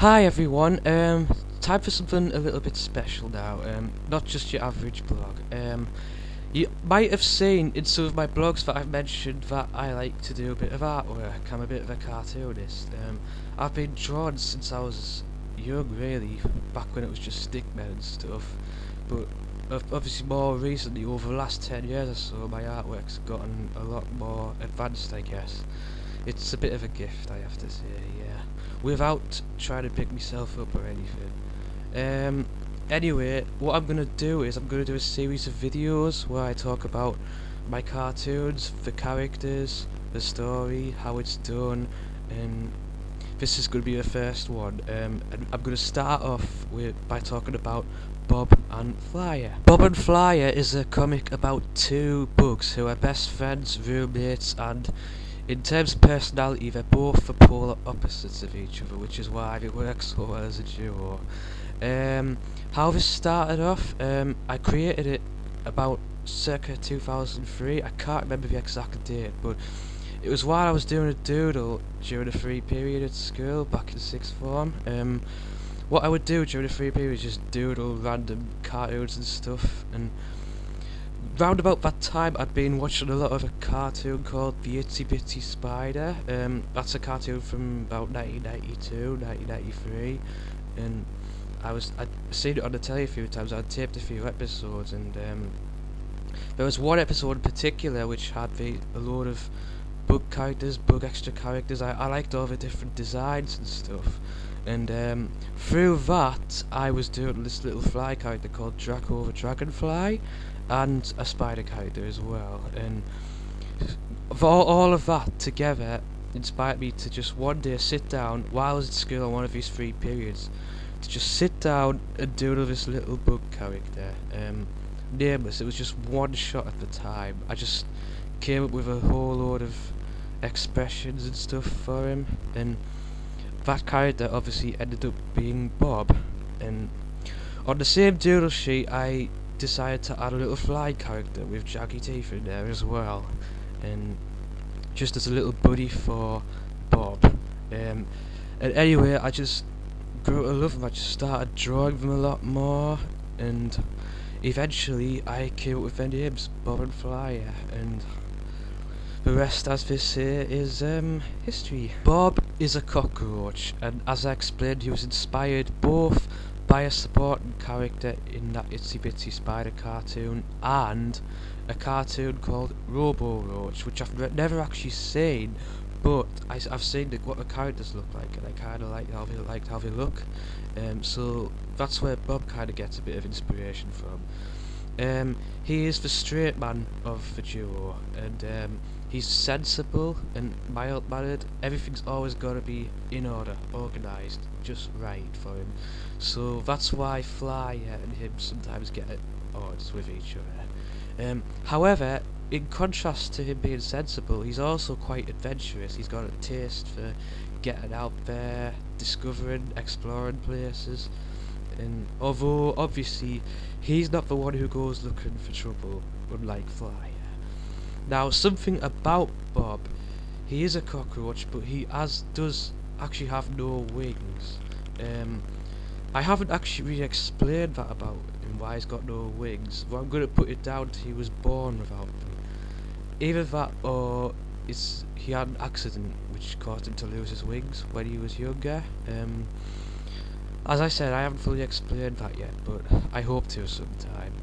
Hi everyone, time for something a little bit special now, not just your average blog. You might have seen in some of my blogs that I've mentioned that I like to do a bit of artwork. I'm a bit of a cartoonist. I've been drawing since I was young, really, back when it was just stickmen and stuff, but obviously more recently, over the last 10 years or so, my artwork's gotten a lot more advanced, I guess. It's a bit of a gift, I have to say, yeah. Without trying to pick myself up or anything. Anyway, what I'm gonna do is I'm gonna do a series of videos where I talk about my cartoons, the characters, the story, how it's done, and this is gonna be the first one. And I'm gonna start off by talking about Bob and Flyer. Bob and Flyer is a comic about two bugs who are best friends, roommates, and in terms of personality, they're both the polar opposites of each other, which is why it works so well as a duo. How this started off, I created it about circa 2003. I can't remember the exact date, but it was while I was doing a doodle during the free period at school back in sixth form. What I would do during the free period is just doodle random cartoons and stuff, and round about that time I'd been watching a lot of a cartoon called The Itsy Bitsy Spider. That's a cartoon from about 1992, 1993, and I'd seen it on the telly a few times. I'd taped a few episodes, and there was one episode in particular which had a load of bug characters, bug extra characters. I liked all the different designs and stuff, and through that I was doing this little fly character called Draco the Dragonfly, and a spider character as well, and all of that together inspired me to just one day sit down while I was at school on one of these free periods to just sit down and doodle this little bug character. Nameless, it was just one shot at the time. I just came up with a whole load of expressions and stuff for him, and that character obviously ended up being Bob. And on the same doodle sheet I decided to add a little fly character with jaggy teeth in there as well, and just as a little buddy for Bob. And anyway, I just grew to love them. I just started drawing them a lot more, and eventually I came up with their names, Bob and Flyer, and the rest, as they say, is history. Bob is a cockroach, and as I explained, he was inspired both by a supporting character in that Itsy Bitsy Spider cartoon and a cartoon called Robo Roach, which I've never actually seen, but I've seen what the characters look like, and I kind of liked how they look. So that's where Bob kind of gets a bit of inspiration from. He is the straight man of the duo, and he's sensible and mild-mannered. Everything's always got to be in order, organised, just right for him. So that's why Flyer and him sometimes get at odds with each other. However, in contrast to him being sensible, he's also quite adventurous. He's got a taste for getting out there, discovering, exploring places. And although obviously he's not the one who goes looking for trouble, unlike Flyer. Now, something about Bob: he is a cockroach, but he does actually have no wings. I haven't actually really explained that about him, why he's got no wings, but I'm going to put it down to he was born without them. Either that, or he had an accident which caused him to lose his wings when he was younger. As I said, I haven't fully explained that yet, but I hope to sometime.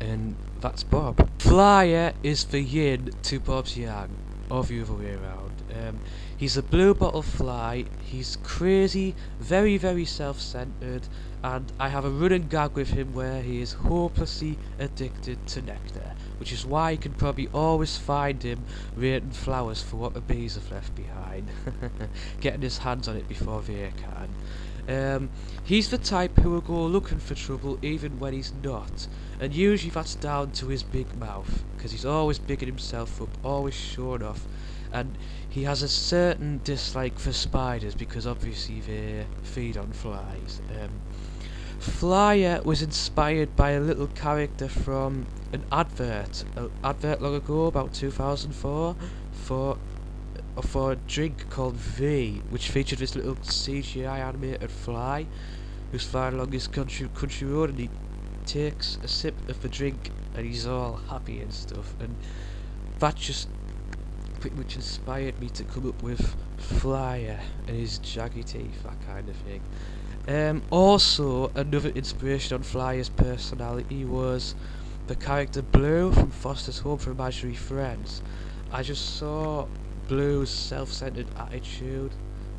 And that's Bob. Flyer is the yin to Bob's yang, or the other way around. He's a blue bottle fly. He's crazy, very, very self-centered, and I have a running gag with him where he is hopelessly addicted to nectar, which is why you can probably always find him rating flowers for what the bees have left behind, getting his hands on it before they can. He's the type who will go looking for trouble even when he's not, and usually that's down to his big mouth, because he's always bigging himself up, always showing off, and he has a certain dislike for spiders because obviously they feed on flies. Flyer was inspired by a little character from an advert long ago, about 2004, for for a drink called V, which featured this little CGI animated fly who's flying along his country road, and he takes a sip of the drink and he's all happy and stuff, and that just pretty much inspired me to come up with Flyer and his jaggy teeth, that kind of thing. Also, another inspiration on Flyer's personality was the character Blue from Foster's Home for Imaginary Friends. I just saw Blue's self-centered attitude,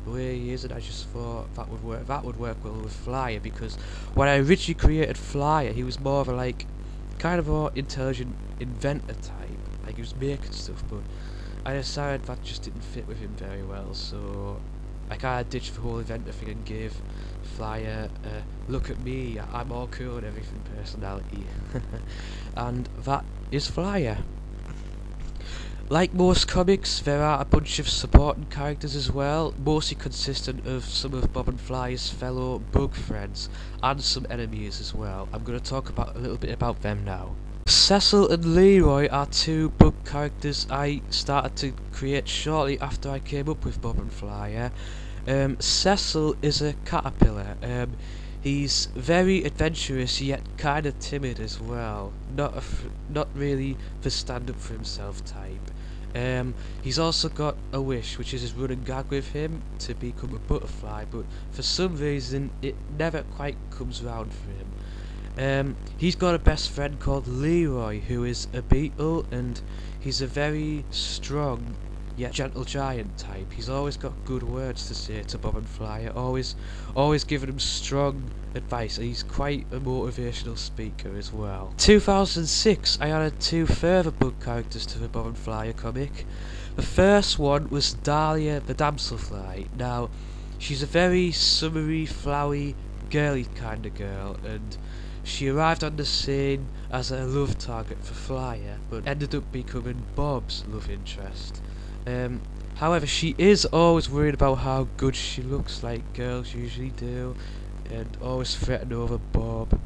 the way he is, and I just thought that would work. That would work well with Flyer, because when I originally created Flyer, he was more of a kind of a intelligent inventor type, like he was making stuff. But I decided that just didn't fit with him very well, so I kind of ditched the whole inventor thing and gave Flyer a look at me, I'm all cool and everything personality. And that is Flyer. Like most comics, there are a bunch of supporting characters as well, mostly consistent of some of Bob and Flyer's fellow bug friends, and some enemies as well. I'm going to talk a little bit about them now. Cecil and Leroy are two bug characters I started to create shortly after I came up with Bob and Flyer. Cecil is a caterpillar. He's very adventurous yet kind of timid as well. Not really the stand up for himself type. He's also got a wish, which is his running gag with him, to become a butterfly, but for some reason it never quite comes round for him. He's got a best friend called Leroy, who is a beetle, and he's a very strong yet gentle giant type. He's always got good words to say to Bob and Flyer, always giving him strong advice, and he's quite a motivational speaker as well. 2006, I added two further bug characters to the Bob and Flyer comic. The first one was Dahlia the damselfly. Now, she's a very summery, flowery, girly kind of girl, and she arrived on the scene as a love target for Flyer, but ended up becoming Bob's love interest. However, she is always worried about how good she looks, like girls usually do, and always fretting over Bob.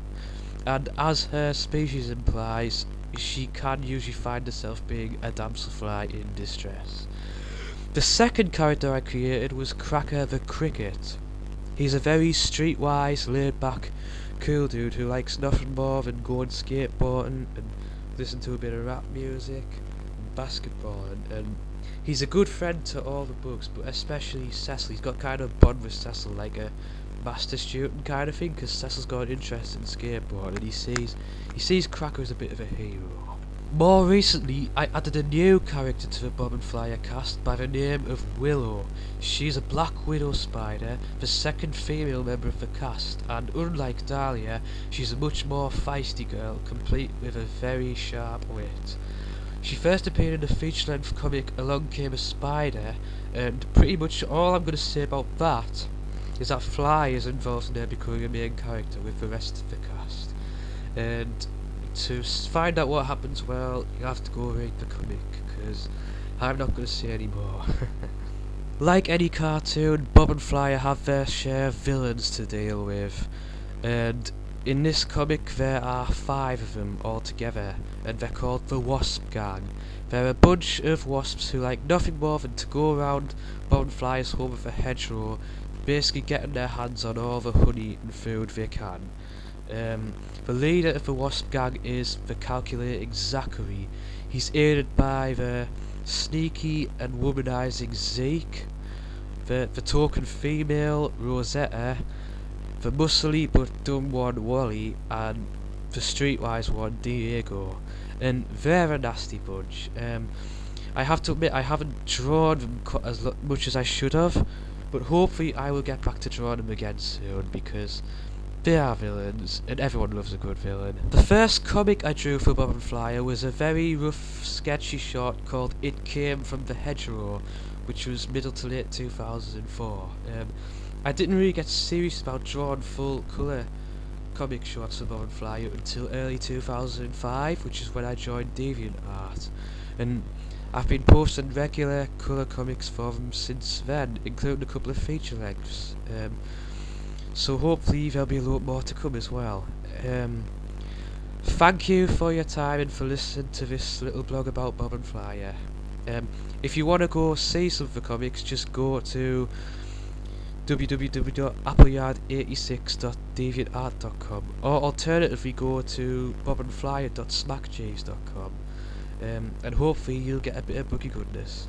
And as her species implies, she can usually find herself being a damselfly in distress. The second character I created was Cracker the Cricket. He's a very streetwise, laid-back, cool dude who likes nothing more than going skateboarding and listen to a bit of rap music and basketballing, and he's a good friend to all the bugs, but especially Cecil. He's got kind of a bond with Cecil, like a master student kind of thing, because Cecil's got an interest in skateboarding, and he sees Cracker as a bit of a hero. More recently, I added a new character to the Bob and Flyer cast by the name of Willow. She's a black widow spider, the second female member of the cast, and unlike Dahlia, she's a much more feisty girl, complete with a very sharp wit. She first appeared in the feature-length comic Along Came a Spider, and pretty much all I'm going to say about that is that Fly is involved in her becoming a main character with the rest of the cast. And to find out what happens, well, you have to go read the comic, because I'm not going to say any more. Like any cartoon, Bob and Flyer have their share of villains to deal with, and in this comic there are 5 of them altogether, and they're called the Wasp Gang. They're a bunch of wasps who like nothing more than to go around Bob and Flyer's home with a hedgerow, basically getting their hands on all the honey and food they can. The leader of the Wasp Gang is the calculating Zachary. He's aided by the sneaky and womanizing Zeke, the token female Rosetta, the muscly but dumb one Wally, and the streetwise one Diego. And they're a nasty bunch. I have to admit I haven't drawn them as much as I should have, but hopefully I will get back to drawing them again soon, because they are villains, and everyone loves a good villain. The first comic I drew for Bob and Flyer was a very rough, sketchy short called It Came from the Hedgerow, which was middle to late 2004. I didn't really get serious about drawing full colour comic shorts for Bob and Flyer until early 2005, which is when I joined DeviantArt, and I've been posting regular colour comics for them since then, including a couple of feature lengths. So hopefully there'll be a lot more to come as well. Thank you for your time and for listening to this little blog about Bob and Flyer. If you want to go see some of the comics, just go to www.appleyard86.deviantart.com, or alternatively go to BluebottleFlyer.smackjays.com, and hopefully you'll get a bit of boogie goodness.